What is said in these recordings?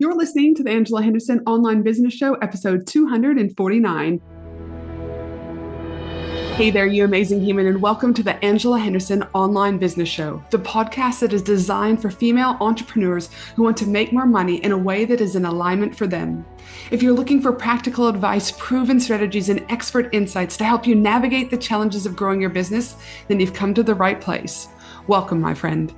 You're listening to the Angela Henderson Online Business Show, episode 249. Hey there, you amazing human, and welcome to the Angela Henderson Online Business Show, the podcast that is designed for female entrepreneurs who want to make more money in a way that is in alignment for them. If you're looking for practical advice, proven strategies, and expert insights to help you navigate the challenges of growing your business, then you've come to the right place. Welcome, my friend.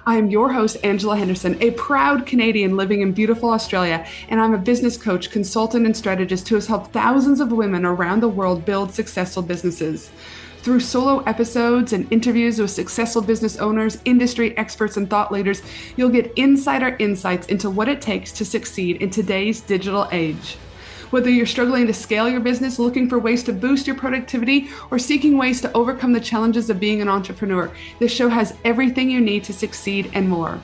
I am your host, Angela Henderson, a proud Canadian living in beautiful Australia, and I'm a business coach, consultant, and strategist who has helped thousands of women around the world build successful businesses. Through solo episodes and interviews with successful business owners, industry experts, and thought leaders, you'll get insider insights into what it takes to succeed in today's digital age. Whether you're struggling to scale your business, looking for ways to boost your productivity, or seeking ways to overcome the challenges of being an entrepreneur, this show has everything you need to succeed and more.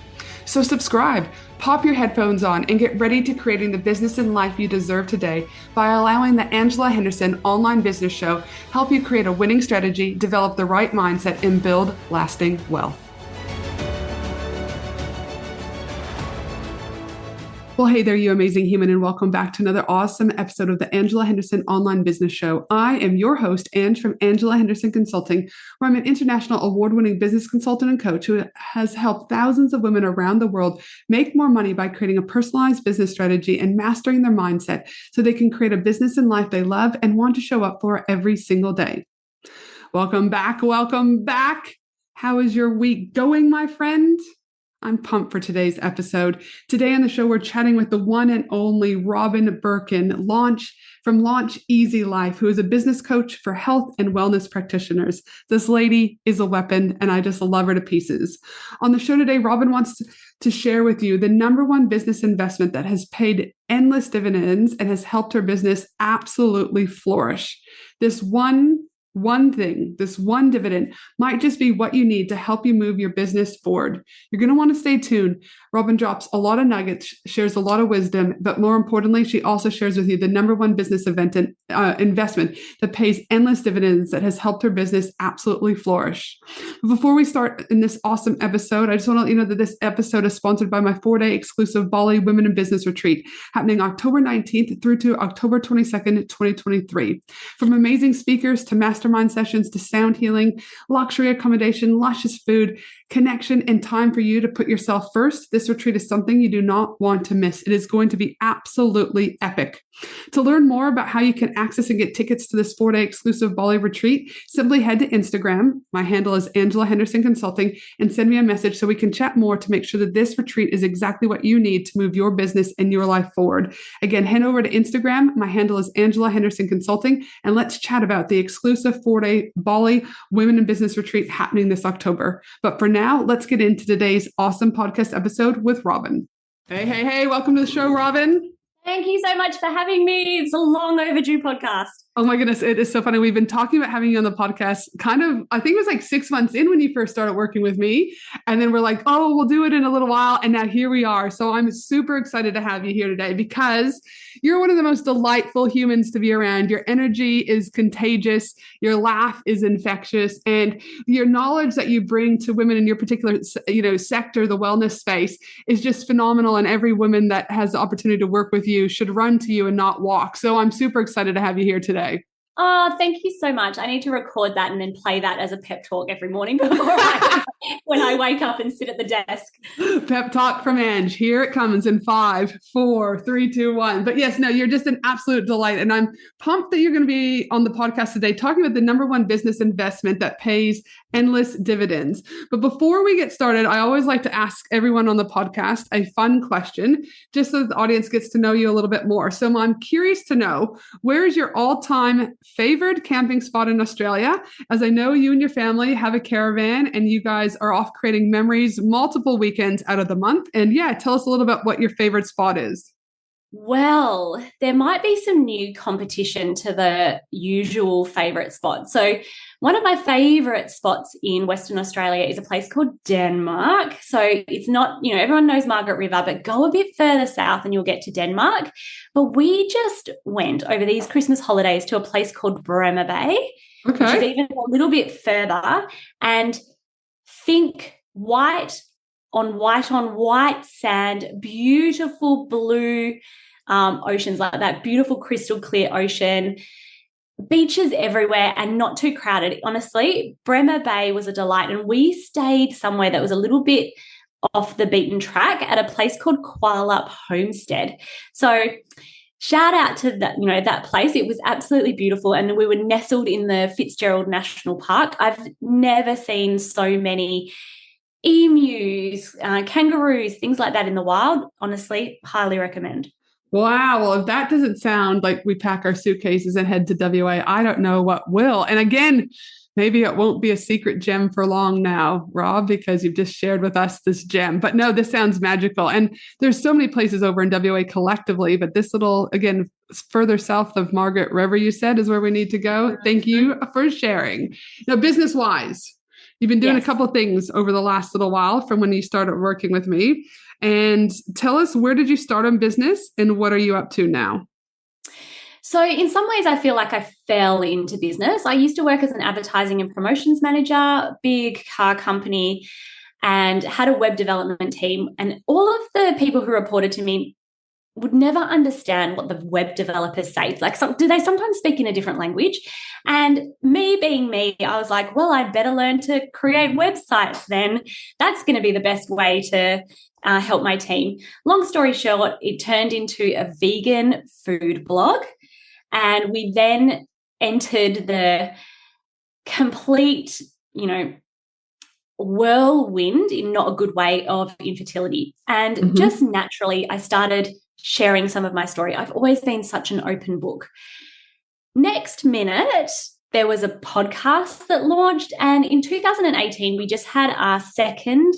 So subscribe, pop your headphones on, and get ready to creating the business and life you deserve today by allowing the Angela Henderson Online Business Show help you create a winning strategy, develop the right mindset, and build lasting wealth. Well, hey there, you amazing human, and welcome back to another awesome episode of the Angela Henderson Online Business Show. I am your host, Ange from Angela Henderson Consulting, where I'm an international award-winning business consultant and coach who has helped thousands of women around the world make more money by creating a personalized business strategy and mastering their mindset so they can create a business and life they love and want to show up for every single day. Welcome back. Welcome back. How is your week going, my friend? I'm pumped for today's episode. Today on the show, we're chatting with the one and only Robyn Birkin, from Launch Easy Life, who is a business coach for health and wellness practitioners. This lady is a weapon, and I just love her to pieces. On the show today, Robyn wants to share with you the number one business investment that has paid endless dividends and has helped her business absolutely flourish. This one thing, this one dividend might just be what you need to help you move your business forward. You're going to want to stay tuned. Robyn drops a lot of nuggets, shares a lot of wisdom, but more importantly, she also shares with you the number one business investment that pays endless dividends that has helped her business absolutely flourish. Before we start in this awesome episode, I just want to let you know that this episode is sponsored by my 4-day exclusive Bali Women in Business Retreat happening October 19th through to October 22nd, 2023. From amazing speakers to mastermind sessions to sound healing, luxury accommodation, luscious food, connection, and time for you to put yourself first, this retreat is something you do not want to miss. It is going to be absolutely epic. To learn more about how you can access and get tickets to this 4-day exclusive Bali retreat, simply head to Instagram. My handle is Angela Henderson Consulting, and send me a message so we can chat more to make sure that this retreat is exactly what you need to move your business and your life forward. Again, head over to Instagram. My handle is Angela Henderson Consulting, and let's chat about the exclusive 4-day Bali Women in Business Retreat happening this October. But for now, let's get into today's awesome podcast episode with Robyn. Hey, welcome to the show, Robyn. Thank you so much for having me. It's a long overdue podcast. Oh my goodness, it is so funny. We've been talking about having you on the podcast I think it was like 6 months in when you first started working with me. And then we're like, oh, we'll do it in a little while. And now here we are. So I'm super excited to have you here today because you're one of the most delightful humans to be around. Your energy is contagious. Your laugh is infectious. And your knowledge that you bring to women in your particular, sector, the wellness space, is just phenomenal. And every woman that has the opportunity to work with you should run to you and not walk. So I'm super excited to have you here today. Oh, thank you so much. I need to record that and then play that as a pep talk every morning when I wake up and sit at the desk. Pep talk from Ange. Here it comes in 5, 4, 3, 2, 1. But yes, no, you're just an absolute delight. And I'm pumped that you're going to be on the podcast today talking about the number one business investment that pays endless dividends. But before we get started, I always like to ask everyone on the podcast a fun question, just so the audience gets to know you a little bit more. So I'm curious to know, where is your all-time favorite camping spot in Australia? As I know you and your family have a caravan and you guys are off creating memories multiple weekends out of the month. And yeah, tell us a little bit what your favorite spot is. Well, there might be some new competition to the usual favorite spot. So one of my favorite spots in Western Australia is a place called Denmark. So it's not, everyone knows Margaret River, but go a bit further south and you'll get to Denmark. But we just went over these Christmas holidays to a place called Bremer Bay, which is even a little bit further. And think white on white sand, beautiful blue oceans, like that beautiful crystal clear ocean, beaches everywhere and not too crowded. Honestly, Bremer Bay was a delight, and we stayed somewhere that was a little bit off the beaten track at a place called Qualup Homestead. So shout out to that, that place. It was absolutely beautiful, and we were nestled in the Fitzgerald National Park. I've never seen so many emus, kangaroos, things like that in the wild. Honestly, highly recommend. Wow. Well, if that doesn't sound like we pack our suitcases and head to WA, I don't know what will. And again, maybe it won't be a secret gem for long now, Rob, because you've just shared with us this gem. But no, this sounds magical. And there's so many places over in WA collectively, but this little, again, further south of Margaret River, you said, is where we need to go. Thank you for sharing. Now, business-wise, you've been doing a couple of things over the last little while from when you started working with me. And tell us, where did you start on business and what are you up to now? So in some ways, I feel like I fell into business. I used to work as an advertising and promotions manager, big car company, and had a web development team. And all of the people who reported to me would never understand what the web developers say. Like, do they sometimes speak in a different language? And me being me, I was like, well, I'd better learn to create websites then. That's going to be the best way to help my team. Long story short, it turned into a vegan food blog. And we then entered the complete, whirlwind, in not a good way, of infertility. And just naturally, I started sharing some of my story. I've always been such an open book. Next minute, there was a podcast that launched. And in 2018, we just had our second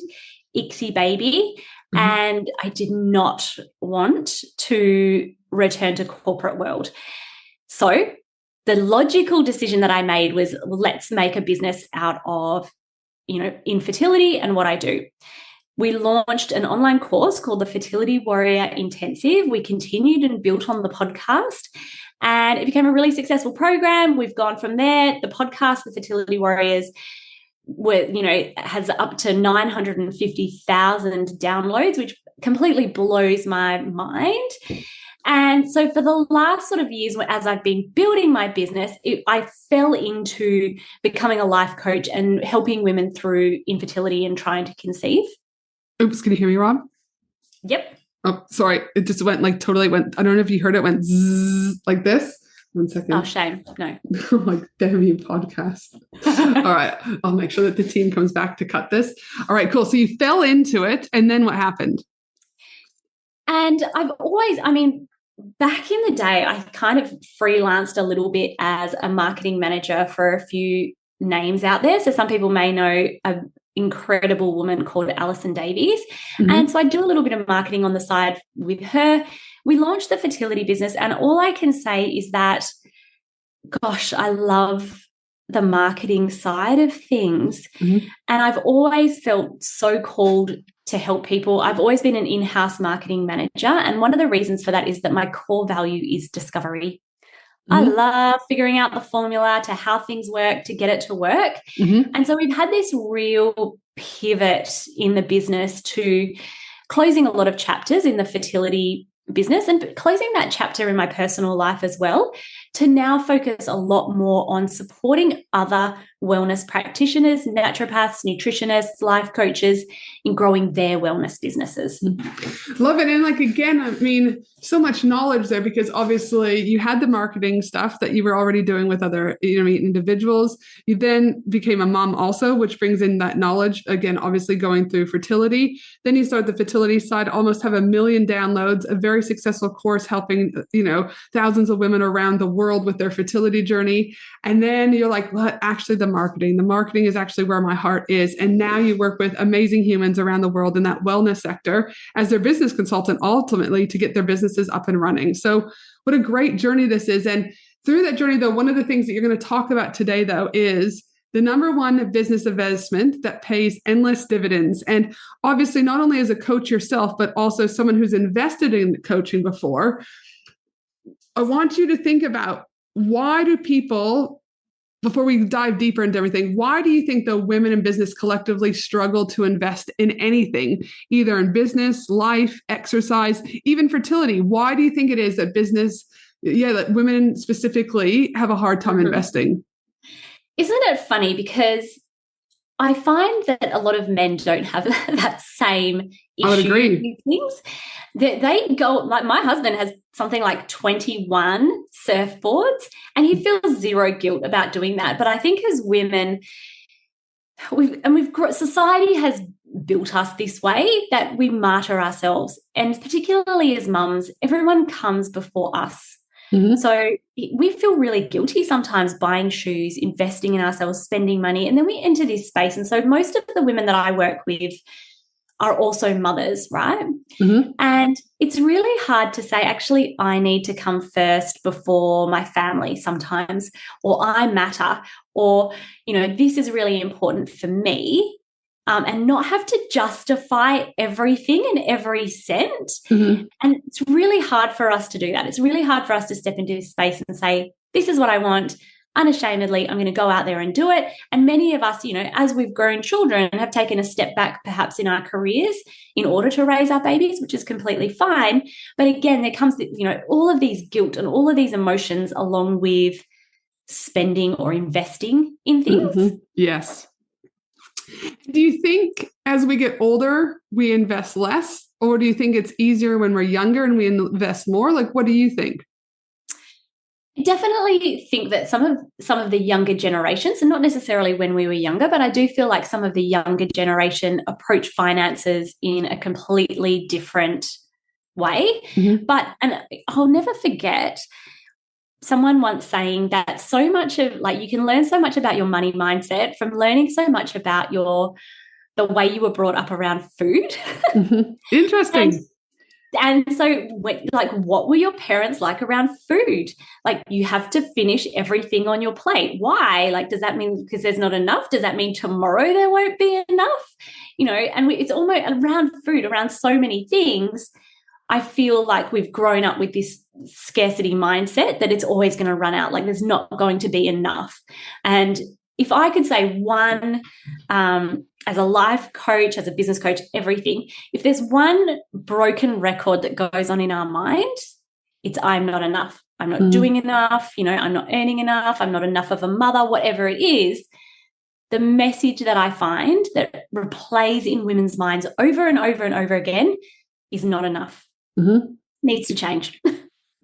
ICSI baby. And I did not want to return to corporate world. So the logical decision that I made was, let's make a business out of, infertility and what I do. We launched an online course called the Fertility Warrior Intensive. We continued and built on the podcast, and it became a really successful program. We've gone from there. The podcast, the Fertility Warriors, has up to 950,000 downloads, which completely blows my mind. And so for the last sort of years, as I've been building my business, I fell into becoming a life coach and helping women through infertility and trying to conceive. Oops, can you hear me, Rob? Yep. Oh, sorry. It just went I don't know if you heard it, went zzz, like this. 1 second. Oh, shame. No. Like, damn you, podcast. All right. I'll make sure that the team comes back to cut this. All right, cool. So you fell into it, and then what happened? And back in the day, I kind of freelanced a little bit as a marketing manager for a few names out there. So some people may know an incredible woman called Alison Davies. And so I do a little bit of marketing on the side with her. We launched the fertility business, and all I can say is that, gosh, I love the marketing side of things. And I've always felt so called to help people. I've always been an in-house marketing manager. And one of the reasons for that is that my core value is discovery. I love figuring out the formula to how things work, to get it to work. And so we've had this real pivot in the business to closing a lot of chapters in the fertility business and closing that chapter in my personal life as well, to now focus a lot more on supporting other wellness practitioners, naturopaths, nutritionists, life coaches in growing their wellness businesses. Love it. And again, so much knowledge there, because obviously you had the marketing stuff that you were already doing with other individuals. You then became a mom also, which brings in that knowledge, again, obviously going through fertility. Then you start the fertility side, almost have 1 million downloads, a very successful course helping, thousands of women around the world with their fertility journey. And then you're like, well, actually the marketing is actually where my heart is. And now you work with amazing humans around the world in that wellness sector as their business consultant, ultimately to get their businesses up and running. So what a great journey this is. And through that journey, though, one of the things that you're going to talk about today, though, is the number one business investment that pays endless dividends. And obviously, not only as a coach yourself, but also someone who's invested in coaching before, I want you to think about, why do people before we dive deeper into everything, why do you think the women in business collectively struggle to invest in anything, either in business, life, exercise, even fertility? Why do you think it is that that women specifically have a hard time investing? Isn't it funny? Because I find that a lot of men don't have that same issue. I would agree. With things. They go, like my husband has something like 21 surfboards and he feels zero guilt about doing that. But I think as women, society has built us this way that we martyr ourselves. And particularly as mums, everyone comes before us. So we feel really guilty sometimes buying shoes, investing in ourselves, spending money, and then we enter this space. And so most of the women that I work with are also mothers, right? And it's really hard to say, actually, I need to come first before my family sometimes, or I matter, or, this is really important for me. And not have to justify everything and every cent. And it's really hard for us to do that. It's really hard for us to step into this space and say, this is what I want. Unashamedly, I'm going to go out there and do it. And many of us, as we've grown children, have taken a step back perhaps in our careers in order to raise our babies, which is completely fine. But again, there comes, all of these guilt and all of these emotions along with spending or investing in things. Yes. Do you think as we get older, we invest less? Or do you think it's easier when we're younger and we invest more? Like, what do you think? I definitely think that some of the younger generations, and not necessarily when we were younger, but I do feel like some of the younger generation approach finances in a completely different way. And I'll never forget someone once saying that so much of you can learn so much about your money mindset from learning so much about the way you were brought up around food. Interesting. And so what were your parents like around food? Like, you have to finish everything on your plate. Why? Does that mean because there's not enough? Does that mean tomorrow there won't be enough? And it's almost around food, around so many things. I feel like we've grown up with this scarcity mindset that it's always going to run out, like there's not going to be enough. And if I could say one, as a life coach, as a business coach, everything, if there's one broken record that goes on in our mind, it's I'm not enough. I'm not doing enough. I'm not earning enough. I'm not enough of a mother, whatever it is. The message that I find that replays in women's minds over and over and over again is not enough. Needs to change.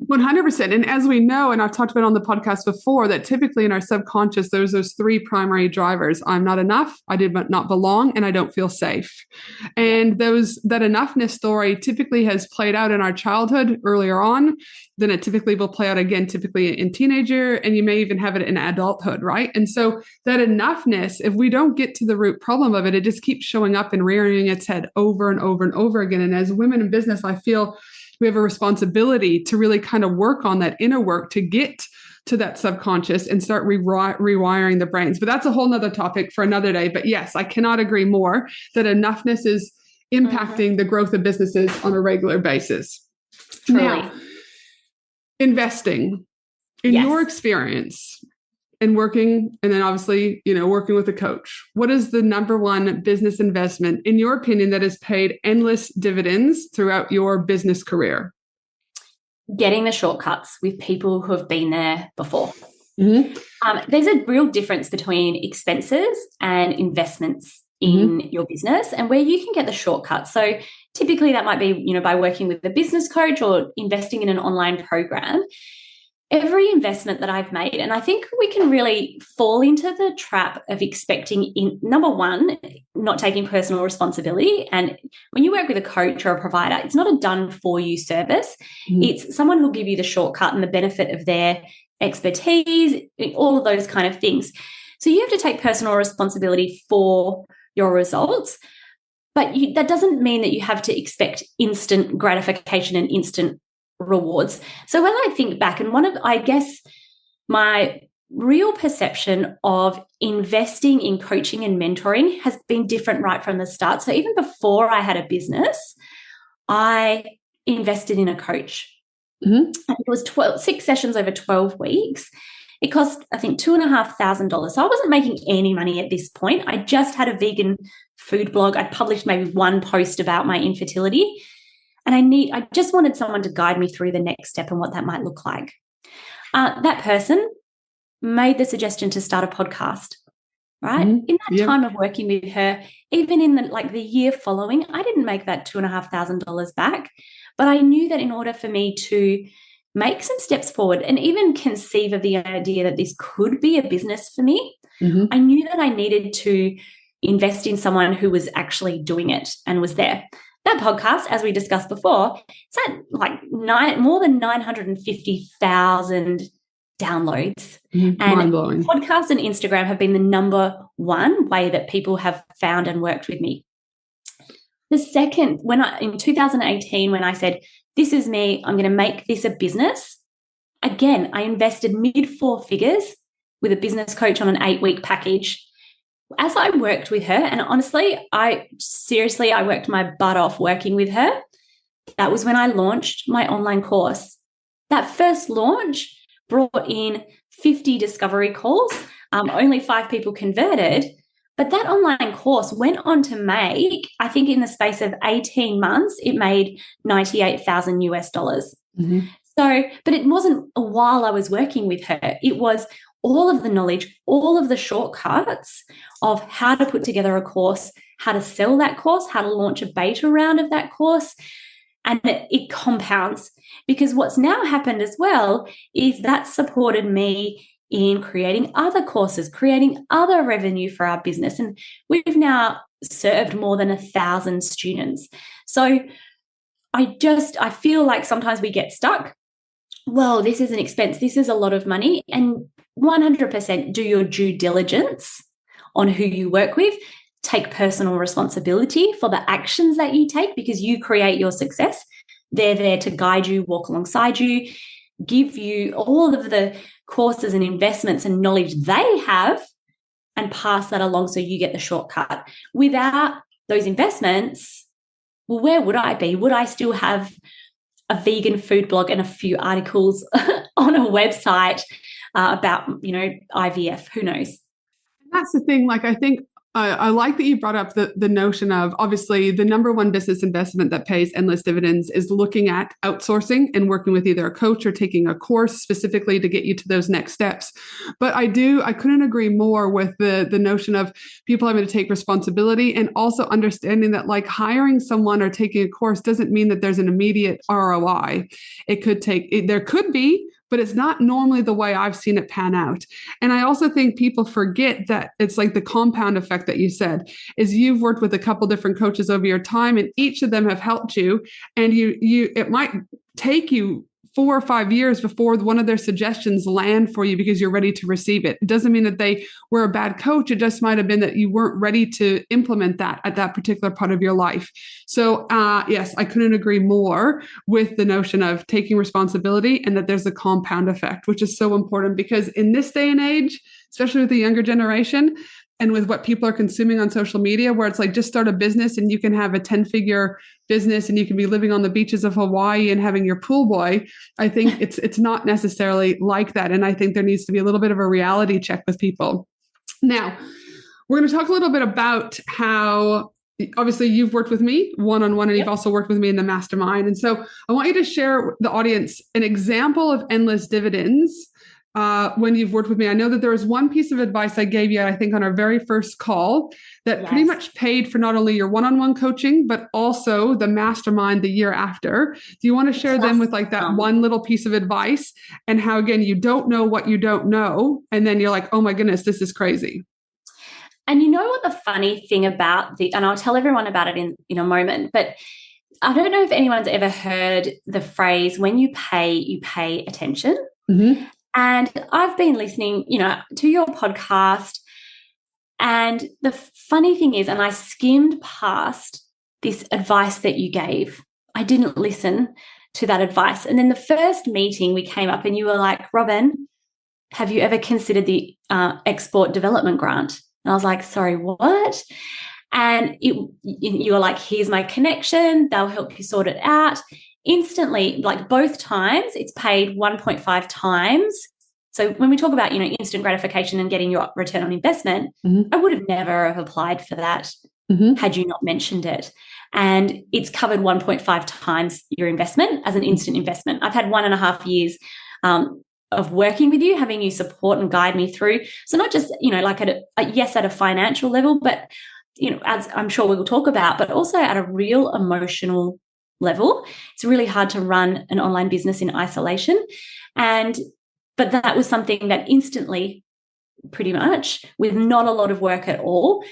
100%. And as we know, and I've talked about on the podcast before, that typically in our subconscious, there's those three primary drivers. I'm not enough, I did not belong, and I don't feel safe. And that enoughness story typically has played out in our childhood earlier on. Then it typically will play out again, typically in teenager, and you may even have it in adulthood, right? And so that enoughness, if we don't get to the root problem of it, it just keeps showing up and rearing its head over and over and over again. And as women in business, I feel we have a responsibility to really kind of work on that inner work to get to that subconscious and start rewiring the brains. But that's a whole nother topic for another day. But yes, I cannot agree more that enoughness is impacting the growth of businesses on a regular basis. Truly. Now, investing, in your experience and working, and then obviously, working with a coach, what is the number one business investment, in your opinion, that has paid endless dividends throughout your business career? Getting the shortcuts with people who have been there before. There's a real difference between expenses and investments in your business, and where you can get the shortcuts. So typically that might be, by working with a business coach or investing in an online program. Every investment that I've made, and I think we can really fall into the trap of expecting, number one, not taking personal responsibility. And when you work with a coach or a provider, it's not a done for you service. It's someone who'll give you the shortcut and the benefit of their expertise, all of those kind of things. So you have to take personal responsibility for your results, but that doesn't mean that you have to expect instant gratification and instant rewards. So when I think back, and I guess my real perception of investing in coaching and mentoring has been different right from the start. So even before I had a business, I invested in a coach. And it was 6 sessions over 12 weeks. It cost, I think, $2,500. So I wasn't making any money at this point. I just had a vegan food blog. I'd published maybe one post about my infertility. And I just wanted someone to guide me through the next step and what that might look like. That person made the suggestion to start a podcast, right? Mm-hmm. In that time of working with her, even in the year following, I didn't make that $2,500 back. But I knew that in order for me to make some steps forward and even conceive of the idea that this could be a business for me, I knew that I needed to invest in someone who was actually doing it and was there. That podcast, as we discussed before, it's at more than 950,000 downloads. And mind-blowing. Podcasts and Instagram have been the number one way that people have found and worked with me. The second, in 2018, when I said, this is me, I'm going to make this a business, again, I invested mid-four figures with a business coach on an 8-week package. As I worked with her, and honestly, I worked my butt off working with her. That was when I launched my online course. That first launch brought in 50 discovery calls. Only 5 people converted. But that online course went on to make, I think in the space of 18 months, it made $98,000 US. So, but it wasn't while I was working with her. It was all of the knowledge, all of the shortcuts of how to put together a course, how to sell that course, how to launch a beta round of that course. And it compounds, because what's now happened as well is that supported me in creating other courses, creating other revenue for our business. And we've now served more than 1,000 students. So I feel like sometimes we get stuck. Well, this is an expense. This is a lot of money. And 100% do your due diligence on who you work with. Take personal responsibility for the actions that you take, because you create your success. They're there to guide you, walk alongside you, give you all of the courses and investments and knowledge they have, and pass that along so you get the shortcut. Without those investments, well, where would I be? Would I still have a vegan food blog and a few articles on a website about, IVF? Who knows? That's the thing. I think I like that you brought up the notion of, obviously, the number one business investment that pays endless dividends is looking at outsourcing and working with either a coach or taking a course specifically to get you to those next steps. But I couldn't agree more with the notion of people having to take responsibility, and also understanding that hiring someone or taking a course doesn't mean that there's an immediate ROI. There could be, but it's not normally the way I've seen it pan out. And I also think people forget that it's like the compound effect that you said, is you've worked with a couple different coaches over your time, and each of them have helped you. And it might take you 4 or 5 years before one of their suggestions land for you because you're ready to receive it. It doesn't mean that they were a bad coach. It just might have been that you weren't ready to implement that at that particular part of your life. So yes, I couldn't agree more with the notion of taking responsibility, and that there's a compound effect, which is so important, because in this day and age, especially with the younger generation, and with what people are consuming on social media, where it's just start a business and you can have a 10-figure business and you can be living on the beaches of Hawaii and having your pool boy. I think it's not necessarily like that. And I think there needs to be a little bit of a reality check with people. Now, we're going to talk a little bit about how, obviously, you've worked with me one-on-one, and you've also worked with me in the mastermind. And so I want you to share with the audience an example of endless dividends when you've worked with me. I know that there was one piece of advice I gave you, I think, on our very first call that pretty much paid for not only your one-on-one coaching, but also the mastermind the year after. Do you want to share them with that one little piece of advice, and how, again, you don't know what you don't know, and then you're like, oh my goodness, this is crazy? And you know what the funny thing about and I'll tell everyone about it in a moment, but I don't know if anyone's ever heard the phrase, when you pay attention. Mm-hmm. And I've been listening, to your podcast. And the funny thing is, and I skimmed past this advice that you gave. I didn't listen to that advice. And then the first meeting we came up and you were like, Robyn, have you ever considered the export development grant? And I was like, sorry, what? And you were like, here's my connection. They'll help you sort it out. Instantly, both times, it's paid 1.5 times So when we talk about, instant gratification and getting your return on investment, I would have never have applied for that had you not mentioned it. And it's covered 1.5 times your investment as an instant investment. I've had 1.5 years of working with you, having you support and guide me through. So not just, like at a financial level, but, as I'm sure we will talk about, but also at a real emotional level. It's really hard to run an online business in isolation. But that was something that instantly, pretty much, with not a lot of work at all,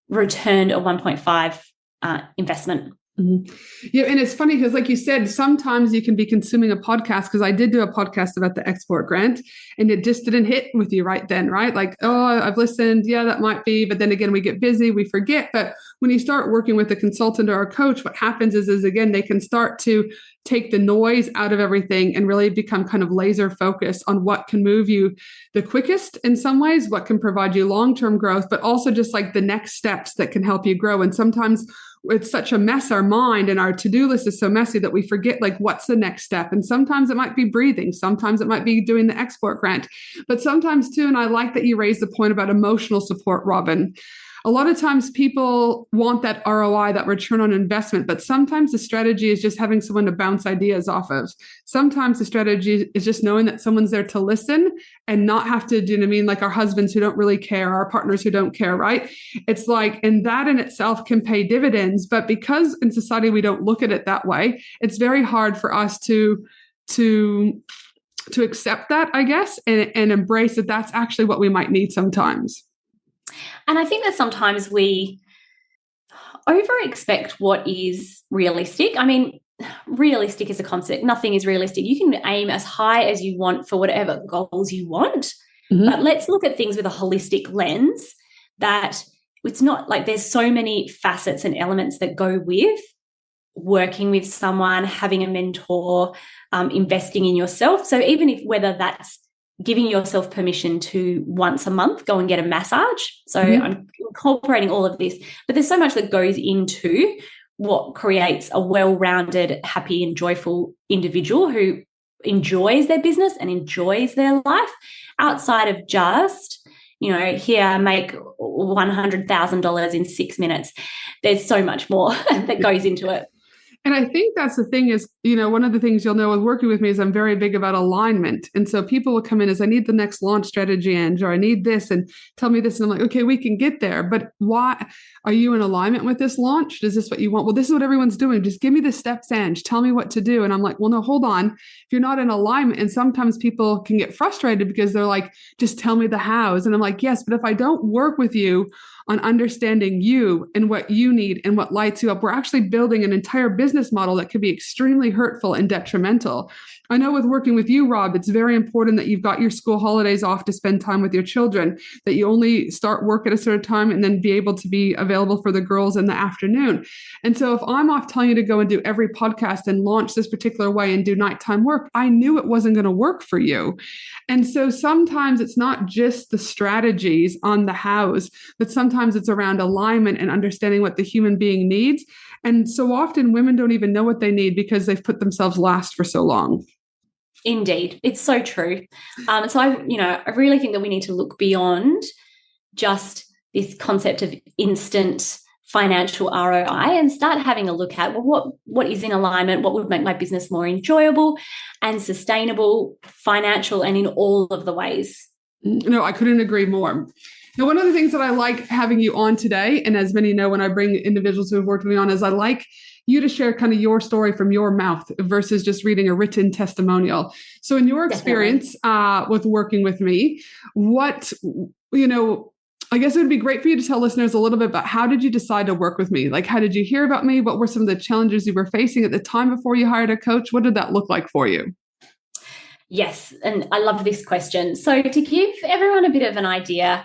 returned a 1.5 investment. Yeah, and it's funny because, like you said, sometimes you can be consuming a podcast, because I did do a podcast about the export grant, and it just didn't hit with you right then, right? Like, oh, I've listened. Yeah, that might be. But then again, we get busy, we forget. But when you start working with a consultant or a coach, what happens is again, they can start to take the noise out of everything and really become kind of laser focused on what can move you the quickest in some ways, what can provide you long-term growth, but also just like the next steps that can help you grow. And sometimes it's such a mess, our mind and our to-do list is so messy that we forget like what's the next step. And sometimes it might be breathing, sometimes it might be doing the export grant, but sometimes too, and I like that you raised the point about emotional support, Robyn. A lot of times people want that ROI, that return on investment, but sometimes the strategy is just having someone to bounce ideas off of. Sometimes the strategy is just knowing that someone's there to listen and not have to, do you know what I mean? Like our husbands who don't really care, our partners who don't care, right? It's like, and that in itself can pay dividends. But because in society we don't look at it that way, it's very hard for us to accept that, I guess, and embrace that that's actually what we might need sometimes. And I think that sometimes we over-expect what is realistic. I mean, realistic is a concept. Nothing is realistic. You can aim as high as you want for whatever goals you want, but let's look at things with a holistic lens, that it's not like there's so many facets and elements that go with working with someone, having a mentor, investing in yourself. So even if whether that's giving yourself permission to once a month go and get a massage. So I'm incorporating all of this, but there's so much that goes into what creates a well-rounded, happy and joyful individual who enjoys their business and enjoys their life outside of just, here, make $100,000 in 6 minutes. There's so much more that goes into it. And I think that's the thing is, one of the things you'll know with working with me is I'm very big about alignment. And so people will come in as I need the next launch strategy, Ange, or I need this and tell me this. And I'm like, okay, we can get there. But why are you in alignment with this launch? Is this what you want? Well, this is what everyone's doing. Just give me the steps, Ange. Tell me what to do. And I'm like, well, no, hold on. If you're not in alignment, and sometimes people can get frustrated because they're like, just tell me the hows. And I'm like, yes, but if I don't work with you on understanding you and what you need and what lights you up, we're actually building an entire business model that could be extremely hurtful and detrimental. I know with working with you, Rob, it's very important that you've got your school holidays off to spend time with your children, that you only start work at a certain time and then be able to be available for the girls in the afternoon. And so if I'm off telling you to go and do every podcast and launch this particular way and do nighttime work, I knew it wasn't going to work for you. And so sometimes it's not just the strategies on the hows, but sometimes it's around alignment and understanding what the human being needs. And so often women don't even know what they need because they've put themselves last for so long. Indeed. It's so true. So I really think that we need to look beyond just this concept of instant financial ROI and start having a look at, well, what is in alignment, what would make my business more enjoyable and sustainable, financial, and in all of the ways. No, I couldn't agree more. Now, one of the things that I like having you on today, and as many know when I bring individuals who have worked with me on, is I like you to share kind of your story from your mouth versus just reading a written testimonial. So in your experience with working with me, what, I guess it would be great for you to tell listeners a little bit about how did you decide to work with me? Like, how did you hear about me? What were some of the challenges you were facing at the time before you hired a coach? What did that look like for you? Yes, and I love this question. So to give everyone a bit of an idea,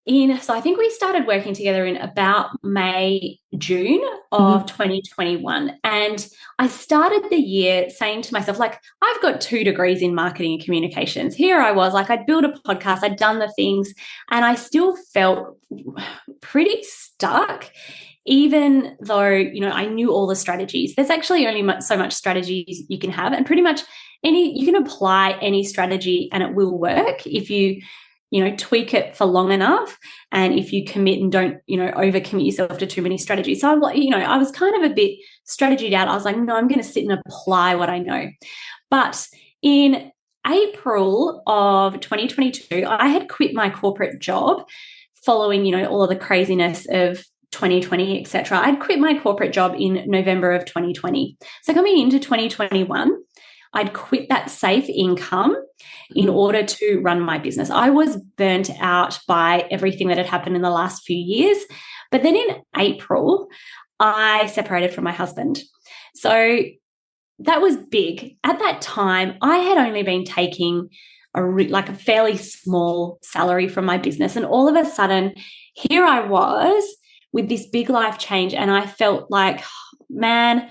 so I think we started working together in about May, June of 2021. And I started the year saying to myself, like, I've got 2 degrees in marketing and communications. Here I was, like, I'd built a podcast, I'd done the things, and I still felt pretty stuck even though, I knew all the strategies, there's actually only so much strategies you can have, and pretty much you can apply any strategy and it will work if you tweak it for long enough, and if you commit and don't, overcommit yourself to too many strategies. So I was kind of a bit strategied out. I was like, no, I'm going to sit and apply what I know. But in April of 2022, I had quit my corporate job following, all of the craziness of 2020, etc. I'd quit my corporate job in November of 2020. So coming into 2021, I'd quit that safe income in order to run my business. I was burnt out by everything that had happened in the last few years. But then in April, I separated from my husband. So that was big. At that time, I had only been taking a fairly small salary from my business. And all of a sudden, here I was with this big life change. And I felt like, man,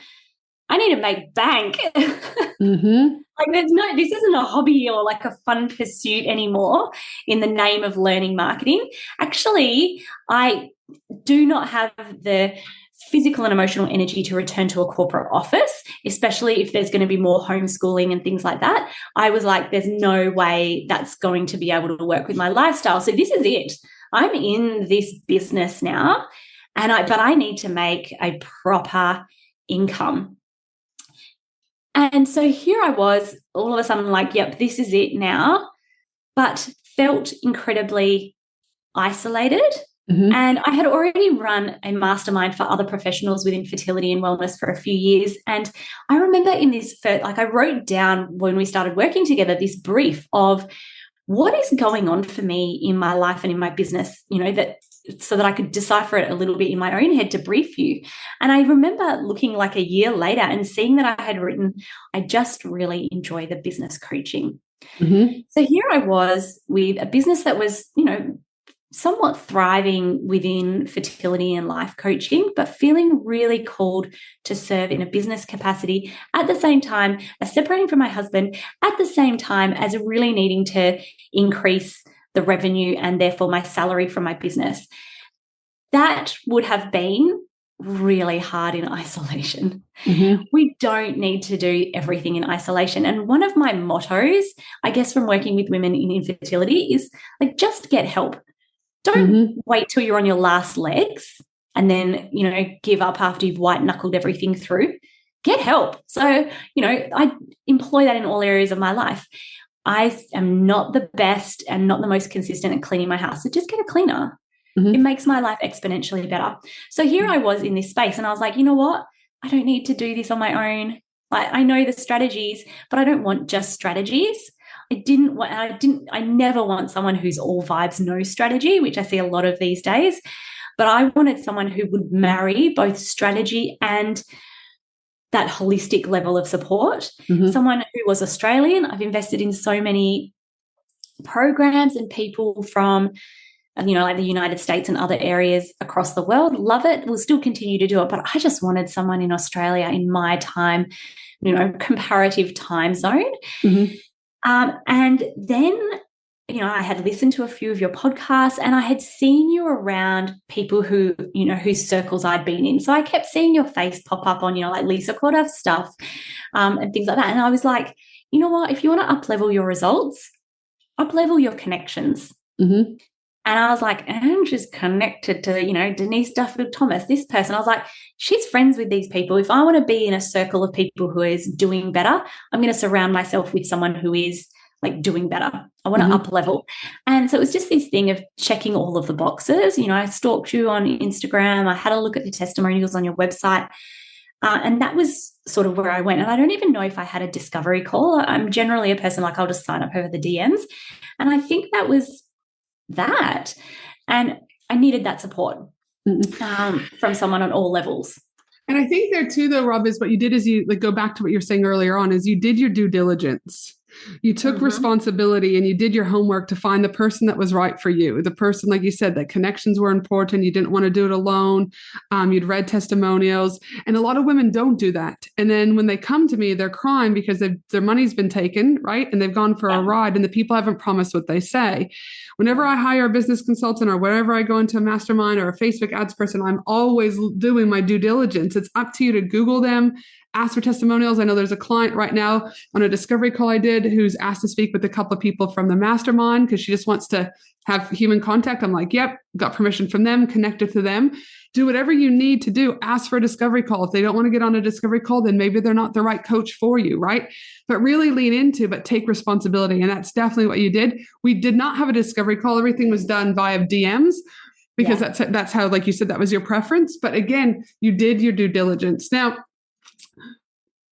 I need to make bank. This isn't a hobby or like a fun pursuit anymore in the name of learning marketing. Actually, I do not have the physical and emotional energy to return to a corporate office, especially if there's going to be more homeschooling and things like that. I was like, there's no way that's going to be able to work with my lifestyle. So this is it. I'm in this business now, but I need to make a proper income. And so here I was, all of a sudden like, yep, this is it now, but felt incredibly isolated. And I had already run a mastermind for other professionals within fertility and wellness for a few years. And I remember in this, I wrote down when we started working together, this brief of what is going on for me in my life and in my business, so that I could decipher it a little bit in my own head to brief you. And I remember looking like a year later and seeing that I had written, I just really enjoy the business coaching. So here I was with a business that was, somewhat thriving within fertility and life coaching, but feeling really called to serve in a business capacity at the same time as separating from my husband, at the same time as really needing to increase the revenue and therefore my salary from my business. That would have been really hard in isolation. We don't need to do everything in isolation. And one of my mottos, I guess, from working with women in infertility is like, just get help. Don't wait till you're on your last legs and then, give up after you've white-knuckled everything through. Get help. So, I employ that in all areas of my life. I am not the best and not the most consistent at cleaning my house. So just get a cleaner. It makes my life exponentially better. So here I was in this space and I was like, you know what? I don't need to do this on my own. Like, I know the strategies, but I don't want just strategies. I never want someone who's all vibes, no strategy, which I see a lot of these days. But I wanted someone who would marry both strategy and that holistic level of support. Someone who was Australian. I've invested in so many programs and people from, like the United States and other areas across the world. Love it. We'll still continue to do it. But I just wanted someone in Australia in my time, comparative time zone. And then, I had listened to a few of your podcasts and I had seen you around people who, whose circles I'd been in. So I kept seeing your face pop up on, like Lisa Corduff stuff and things like that. And I was like, you know what, if you want to up-level your results, up-level your connections. And I was like, I'm just connected to, Denise Duffield-Thomas, this person. I was like, she's friends with these people. If I want to be in a circle of people who is doing better, I'm going to surround myself with someone who is like doing better. I want to up level. And so it was just this thing of checking all of the boxes. I stalked you on Instagram. I had a look at the testimonials on your website. And that was sort of where I went. And I don't even know if I had a discovery call. I'm generally a person like I'll just sign up over the DMs. And I think that was that. And I needed that support from someone on all levels. And I think there too, though, Rob, is what you did is you go back to what you were saying earlier on, is you did your due diligence. You took responsibility and you did your homework to find the person that was right for you. The person, like you said, that connections were important. You didn't want to do it alone. You'd read testimonials. And a lot of women don't do that. And then when they come to me, they're crying because their money's been taken, right? And they've gone for a ride and the people haven't promised what they say. Whenever I hire a business consultant or whenever I go into a mastermind or a Facebook ads person, I'm always doing my due diligence. It's up to you to Google them, ask for testimonials. I know there's a client right now on a discovery call I did who's asked to speak with a couple of people from the mastermind because she just wants to have human contact. I'm like, yep, got permission from them, connected to them. Do whatever you need to do. Ask for a discovery call. If they don't want to get on a discovery call, then maybe they're not the right coach for you, right? But really lean into, but take responsibility. And that's definitely what you did. We did not have a discovery call. Everything was done via DMs because that's how, like you said, that was your preference. But again, you did your due diligence. Now,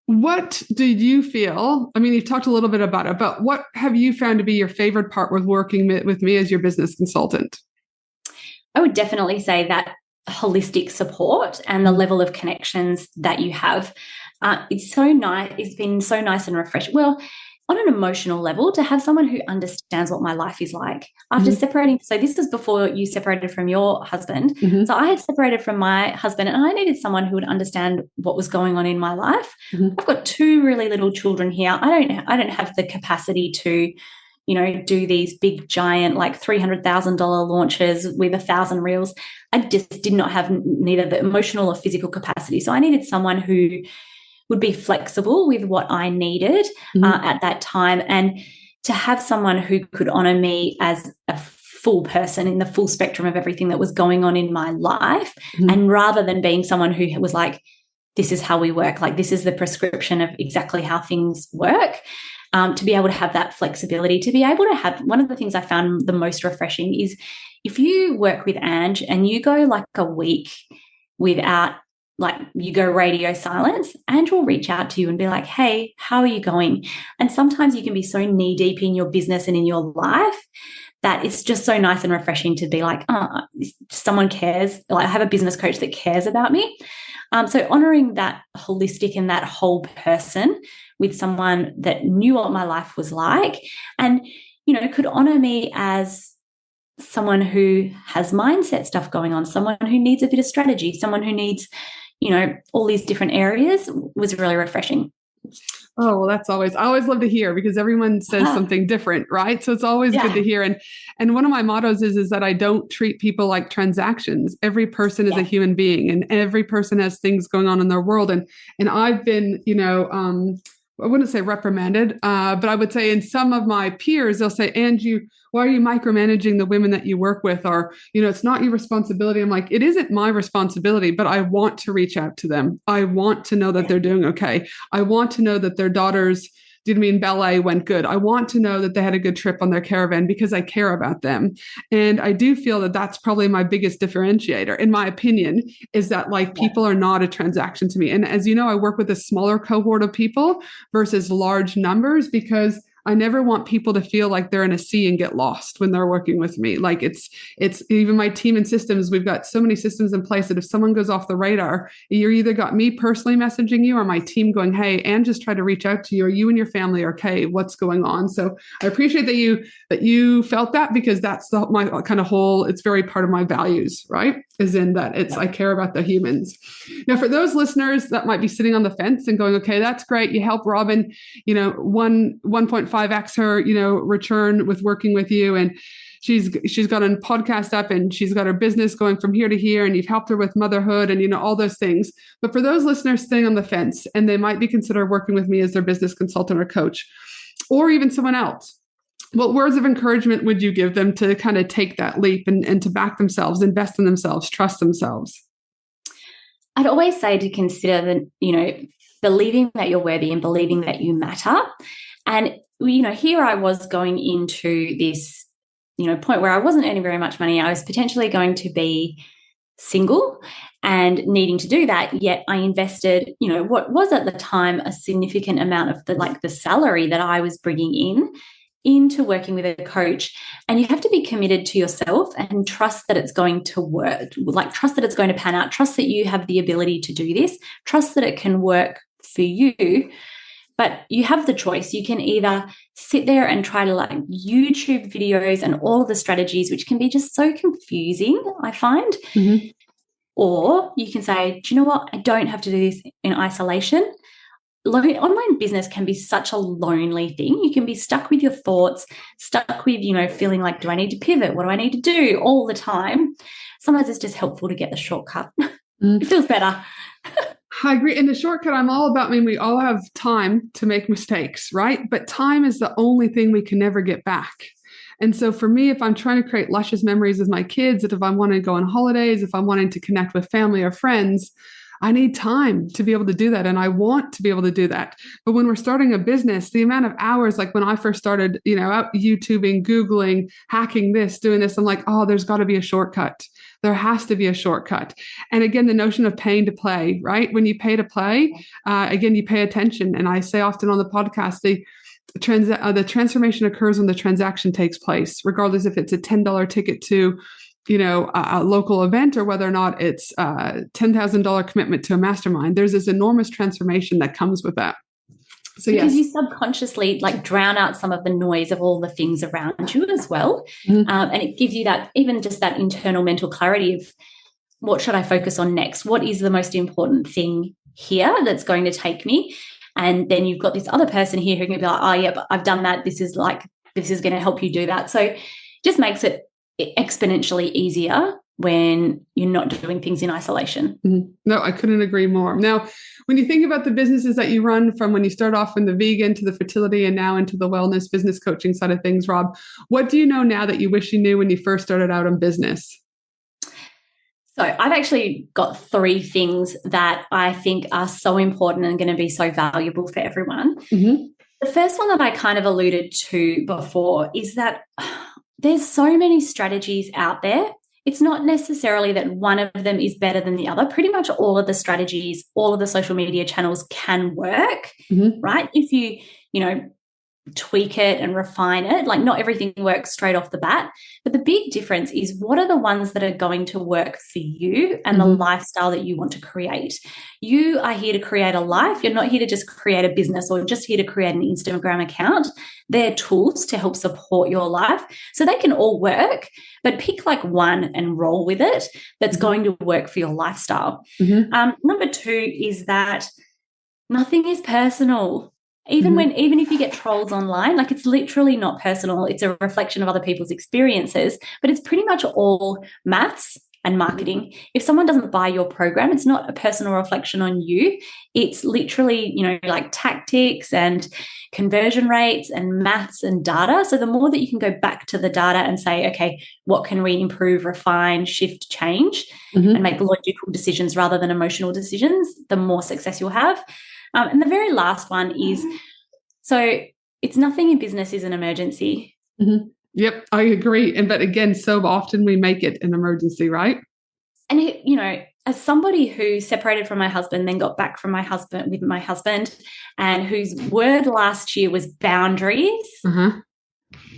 what did you feel? I mean, you've talked a little bit about it, but what have you found to be your favorite part with working with me as your business consultant? I would definitely say that holistic support and the level of connections that you have. It's so nice. It's been so nice and refreshing. Well, on an emotional level, to have someone who understands what my life is like after separating. So this was before you separated from your husband. So I had separated from my husband and I needed someone who would understand what was going on in my life. I've got 2 really little children here. I don't have the capacity to, do these big, giant, like $300,000 launches with 1,000 reels. I just did not have neither the emotional or physical capacity. So I needed someone who would be flexible with what I needed at that time, and to have someone who could honor me as a full person in the full spectrum of everything that was going on in my life. And rather than being someone who was like, this is how we work, like this is the prescription of exactly how things work, to be able to have that flexibility, to be able to have, one of the things I found the most refreshing is if you work with Ange and you go like a week without, like you go radio silence, Ange will reach out to you and be like, hey, how are you going? And sometimes you can be so knee deep in your business and in your life that it's just so nice and refreshing to be like, oh, someone cares. Like I have a business coach that cares about me. So honoring that holistic and that whole person with someone that knew what my life was like and, could honor me as someone who has mindset stuff going on, someone who needs a bit of strategy, someone who needs, all these different areas was really refreshing. Oh, well, I always love to hear because everyone says something different, right? So it's always good to hear. And one of my mottos is that I don't treat people like transactions. Every person is a human being and every person has things going on in their world. And I've been, I wouldn't say reprimanded, but I would say in some of my peers, they'll say, Angie, why are you micromanaging the women that you work with? Or, it's not your responsibility. I'm like, it isn't my responsibility, but I want to reach out to them. I want to know that they're doing okay. I want to know that their daughters, ballet went good. I want to know that they had a good trip on their caravan because I care about them. And I do feel that that's probably my biggest differentiator, in my opinion, is that like people are not a transaction to me. And as you know, I work with a smaller cohort of people versus large numbers because I never want people to feel like they're in a sea and get lost when they're working with me. Like it's even my team and systems. We've got so many systems in place that if someone goes off the radar, you're either got me personally messaging you or my team going, hey, Anne just tried to reach out to you, or you and your family are okay. What's going on? So I appreciate that you felt that because that's my kind of whole, it's very part of my values, right? Is in that I care about the humans. Now, for those listeners that might be sitting on the fence and going, okay, that's great. You help Robyn, 1.5x her, return with working with you. And she's got a podcast up and she's got her business going from here to here and you've helped her with motherhood and, all those things. But for those listeners staying on the fence and they might be considered working with me as their business consultant or coach, or even someone else, what words of encouragement would you give them to kind of take that leap and to back themselves, invest in themselves, trust themselves? I'd always say to consider believing that you're worthy and believing that you matter. And, here I was going into this, point where I wasn't earning very much money. I was potentially going to be single and needing to do that. Yet I invested, what was at the time a significant amount of the salary that I was bringing into working with a coach. And you have to be committed to yourself and trust that it's going to work, trust that it's going to pan out, trust that you have the ability to do this, trust that it can work for you. But you have the choice. You can either sit there and try to like YouTube videos and all of the strategies, which can be just so confusing, I find. Mm-hmm. Or you can say, do you know what? I don't have to do this in isolation. Online business can be such a lonely thing. You can be stuck with your thoughts, stuck with, feeling like, do I need to pivot? What do I need to do all the time? Sometimes it's just helpful to get the shortcut. It feels better. I agree. In the shortcut, I'm all about, we all have time to make mistakes, right? But time is the only thing we can never get back. And so for me, if I'm trying to create luscious memories with my kids, if I want to go on holidays, if I'm wanting to connect with family or friends, I need time to be able to do that. And I want to be able to do that. But when we're starting a business, the amount of hours, like when I first started, out YouTubing, Googling, hacking this, doing this, I'm like, oh, there's got to be a shortcut. There has to be a shortcut. And again, the notion of paying to play, right? When you pay to play, again, you pay attention. And I say often on the podcast, the transformation occurs when the transaction takes place, regardless if it's a $10 ticket to a local event or whether or not it's a $10,000 commitment to a mastermind. There's this enormous transformation that comes with that. So because yes. you subconsciously like drown out some of the noise of all the things around you as well. And it gives you that, even just that internal mental clarity of what should I focus on next? What is the most important thing here that's going to take me? And then you've got this other person here who can be like, oh yeah, but I've done that. This is going to help you do that. So it just makes it exponentially easier when you're not doing things in isolation. No, I couldn't agree more. Now, when you think about the businesses that you run, from when you start off in the vegan to the fertility and now into the wellness business coaching side of things, Rob, what do you know now that you wish you knew when you first started out in business? So I've actually got 3 things that I think are so important and going to be so valuable for everyone. The first one that I kind of alluded to before is that there's so many strategies out there. It's not necessarily that one of them is better than the other. Pretty much all of the strategies, all of the social media channels can work, right? If you, tweak it and refine it, like not everything works straight off the bat. But the big difference is, what are the ones that are going to work for you and the lifestyle that you want to create? You are here to create a life. You're not here to just create a business or just here to create an Instagram account. They're tools to help support your life. So they can all work, but pick like one and roll with it that's going to work for your lifestyle. Number 2 is that nothing is personal. Even if you get trolls online, like it's literally not personal. It's a reflection of other people's experiences, but it's pretty much all maths and marketing. If someone doesn't buy your program, it's not a personal reflection on you. It's literally, like tactics and conversion rates and maths and data. So the more that you can go back to the data and say, okay, what can we improve, refine, shift, change, and make logical decisions rather than emotional decisions, the more success you'll have. And the very last one is, so it's nothing in business is an emergency. Yep, I agree. But again, so often we make it an emergency, right? And, as somebody who separated from my husband, then got back from with my husband, and whose word last year was boundaries,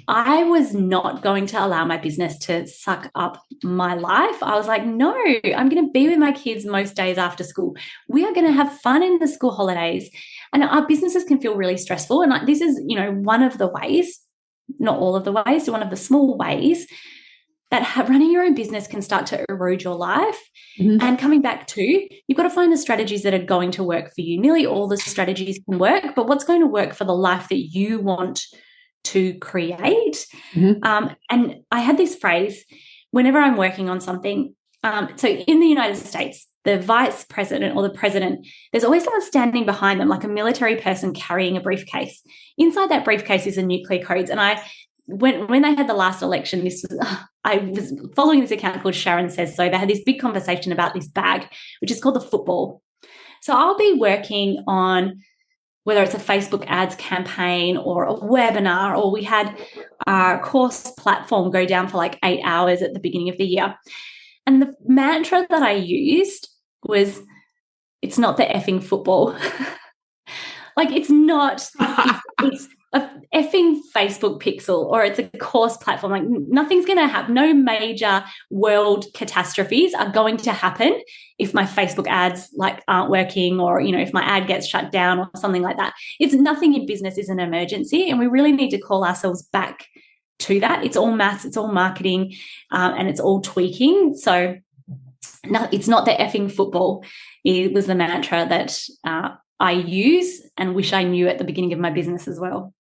I was not going to allow my business to suck up my life. I was like, no, I'm going to be with my kids most days after school. We are going to have fun in the school holidays. And our businesses can feel really stressful. And this is, one of the ways, not all of the ways, one of the small ways that running your own business can start to erode your life. And coming back to, you've got to find the strategies that are going to work for you. Nearly all the strategies can work, but what's going to work for the life that you want to create. And I had this phrase whenever I'm working on something. So in the United States, the vice president or the president, there's always someone standing behind them, like a military person carrying a briefcase. Inside that briefcase is a nuclear codes. And when they had the last election, I was following this account called Sharon Says So. They had this big conversation about this bag, which is called the football. So I'll be working on whether it's a Facebook ads campaign or a webinar, or we had our course platform go down for like 8 hours at the beginning of the year. And the mantra that I used was, it's not the effing football. Like it's not, effing Facebook pixel or it's a course platform. Like nothing's going to happen. No major world catastrophes are going to happen if my Facebook ads like aren't working or, you know, if my ad gets shut down or something like that. It's nothing in business is an emergency. And we really need to call ourselves back to that. It's all maths, it's all marketing, and it's all tweaking. So no, it's not the effing football. It was the mantra that I use and wish I knew at the beginning of my business as well.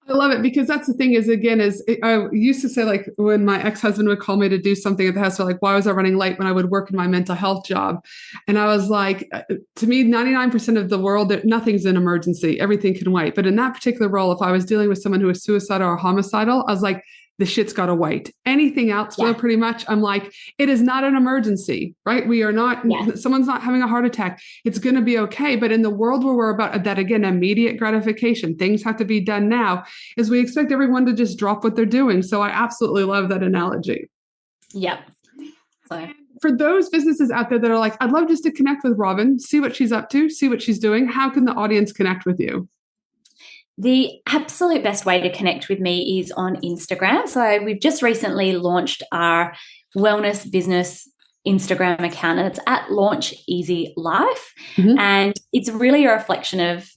I love it because that's the thing is, again, I used to say, like, when my ex-husband would call me to do something at the house, like, why was I running late when I would work in my mental health job? And I was like, to me, 99% of the world, nothing's an emergency. Everything can wait. But in that particular role, if I was dealing with someone who was suicidal or homicidal, I was like, the shit's got to wait. Anything else, though, pretty much, I'm like, it is not an emergency, right? We are not, someone's not having a heart attack. It's going to be okay. But in the world where we're about that, again, immediate gratification, things have to be done now, is we expect everyone to just drop what they're doing. So I absolutely love that analogy. Yep. So for those businesses out there that are like, I'd love just to connect with Robyn, see what she's up to, see what she's doing. How can the audience connect with you? The absolute best way to connect with me is on Instagram. So we've just recently launched our wellness business Instagram account, and it's at Launch Easy Life. Mm-hmm. And it's really a reflection of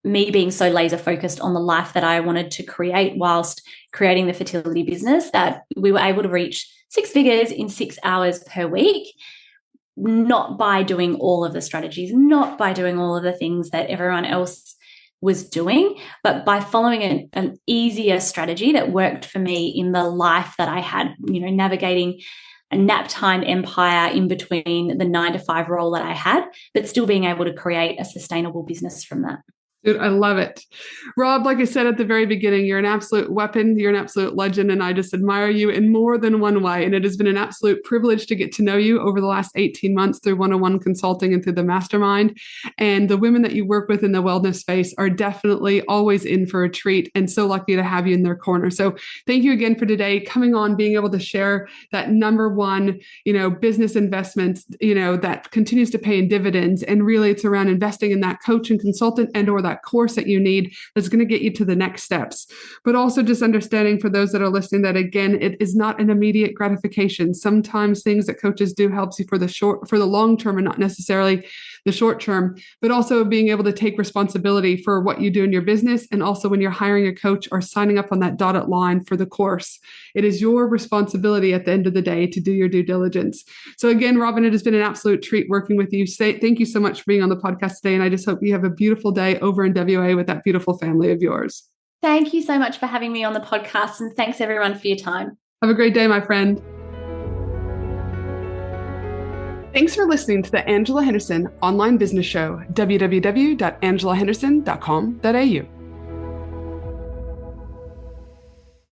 me being so laser focused on the life that I wanted to create whilst creating the fertility business, that we were able to reach 6 figures in 6 hours per week, not by doing all of the strategies, not by doing all of the things that everyone else was doing, but by following an easier strategy that worked for me in the life that I had, you know, navigating a nap time empire in between the 9-to-5 role that I had, but still being able to create a sustainable business from that. Dude, I love it. Rob, like I said at the very beginning, you're an absolute weapon. You're an absolute legend. And I just admire you in more than one way. And it has been an absolute privilege to get to know you over the last 18 months through one-on-one consulting and through the mastermind. And the women that you work with in the wellness space are definitely always in for a treat, and so lucky to have you in their corner. So thank you again for today, coming on, being able to share that number one, you know, business investments, you know, that continues to pay in dividends. And really it's around investing in that coach and consultant and or that course that you need that's going to get you to the next steps. But also just understanding for those that are listening that, again, it is not an immediate gratification. Sometimes things that coaches do helps you for the long term and not necessarily the short term, but also being able to take responsibility for what you do in your business. And also when you're hiring a coach or signing up on that dotted line for the course, it is your responsibility at the end of the day to do your due diligence. So again, Robyn, it has been an absolute treat working with you. Thank you so much for being on the podcast today. And I just hope you have a beautiful day over in WA with that beautiful family of yours. Thank you so much for having me on the podcast. And thanks everyone for your time. Have a great day, my friend. Thanks for listening to the Angela Henderson Online Business Show, www.angelahenderson.com.au.